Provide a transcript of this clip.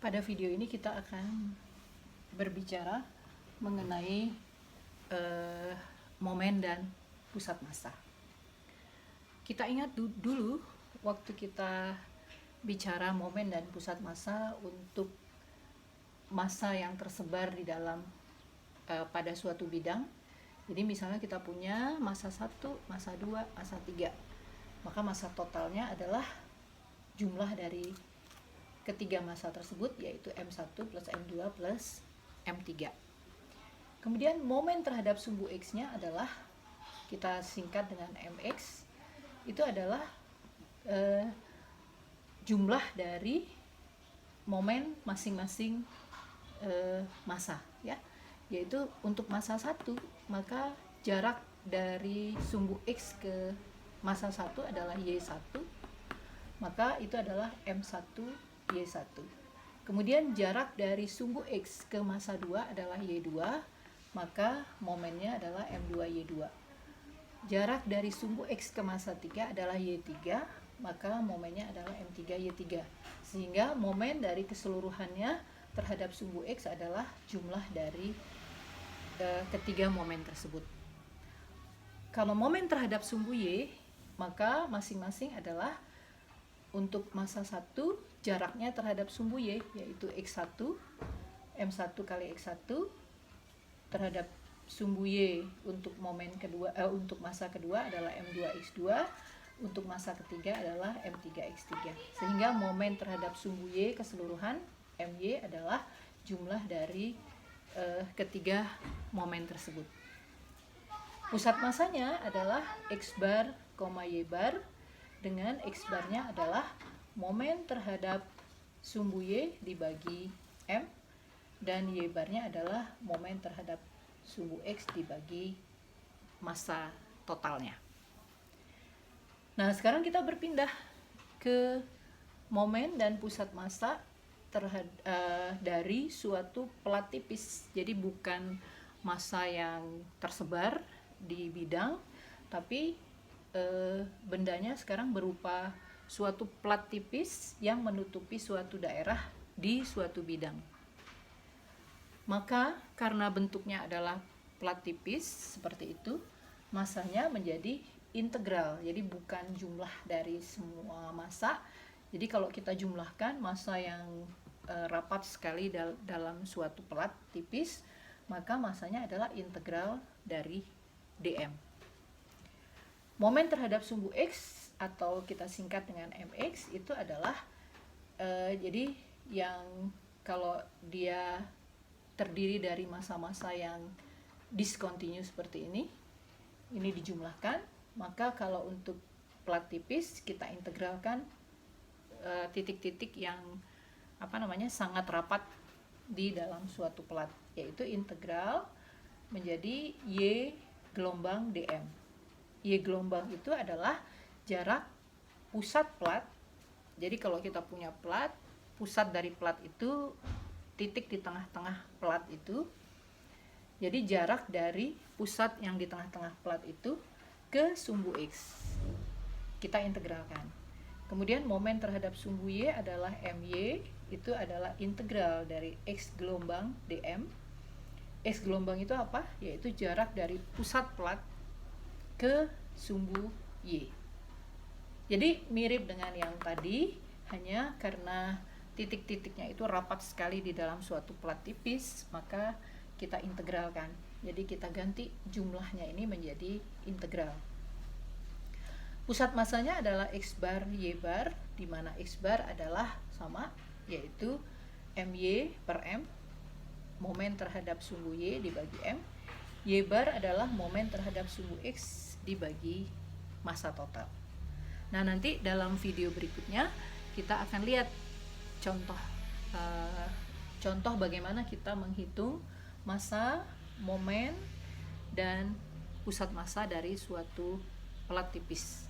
Pada video ini kita akan berbicara mengenai momen dan pusat massa. Kita ingat dulu waktu kita bicara momen dan pusat massa untuk massa yang tersebar di dalam pada suatu bidang. Jadi misalnya kita punya massa 1, massa 2, massa 3. Maka massa totalnya adalah jumlah dari ketiga massa tersebut, yaitu M1 plus M2 plus M3. Kemudian momen terhadap sumbu X-nya adalah, kita singkat dengan MX, itu adalah jumlah dari momen masing-masing massa, ya. Yaitu untuk massa 1, maka jarak dari sumbu X ke massa 1 adalah Y1, maka itu adalah M1 Y1. Kemudian jarak dari sumbu X ke massa 2 adalah Y2, maka momennya adalah M2 Y2. Jarak dari sumbu X ke massa 3 adalah Y3, maka momennya adalah M3 Y3. Sehingga momen dari keseluruhannya terhadap sumbu X adalah jumlah dari ketiga momen tersebut. Kalau momen terhadap sumbu Y, maka masing-masing adalah untuk massa 1 jaraknya terhadap sumbu Y, yaitu X1, M1 kali X1 terhadap sumbu Y untuk momen kedua, untuk massa kedua adalah M2X2, untuk massa ketiga adalah M3X3. Sehingga momen terhadap sumbu Y keseluruhan MY adalah jumlah dari ketiga momen tersebut. Pusat massanya adalah X bar, Y bar, dengan X barnya adalah momen terhadap sumbu Y dibagi M, dan Y barnya adalah momen terhadap sumbu X dibagi massa totalnya. Nah, sekarang kita berpindah ke momen dan pusat massa dari suatu pelat tipis. Jadi bukan massa yang tersebar di bidang, tapi bendanya sekarang berupa suatu plat tipis yang menutupi suatu daerah di suatu bidang. Maka karena bentuknya adalah plat tipis seperti itu, massanya menjadi integral. Jadi bukan jumlah dari semua massa. Jadi kalau kita jumlahkan massa yang rapat sekali dalam suatu plat tipis, maka massanya adalah integral dari dm. Momen terhadap sumbu X atau kita singkat dengan MX itu adalah jadi yang kalau dia terdiri dari massa-massa yang discontinuous seperti ini dijumlahkan, maka kalau untuk plat tipis kita integralkan titik-titik yang sangat rapat di dalam suatu plat, yaitu integral menjadi Y gelombang dm. Y gelombang itu adalah jarak pusat plat. Jadi kalau kita punya plat, pusat dari plat itu titik di tengah-tengah plat itu. Jadi jarak dari pusat yang di tengah-tengah plat itu ke sumbu X. Kita integralkan. Kemudian momen terhadap sumbu Y adalah MY, itu adalah integral dari X gelombang dm. X gelombang itu apa? Yaitu jarak dari pusat plat ke sumbu Y. Jadi mirip dengan yang tadi, hanya karena titik-titiknya itu rapat sekali di dalam suatu plat tipis, maka kita integralkan. Jadi kita ganti jumlahnya ini menjadi integral. Pusat massanya adalah X bar Y bar, di mana X bar adalah sama, yaitu MY per M, momen terhadap sumbu Y dibagi M. Y bar adalah momen terhadap sumbu X dibagi massa total. Nah, nanti dalam video berikutnya kita akan lihat contoh bagaimana kita menghitung massa, momen, dan pusat massa dari suatu pelat tipis.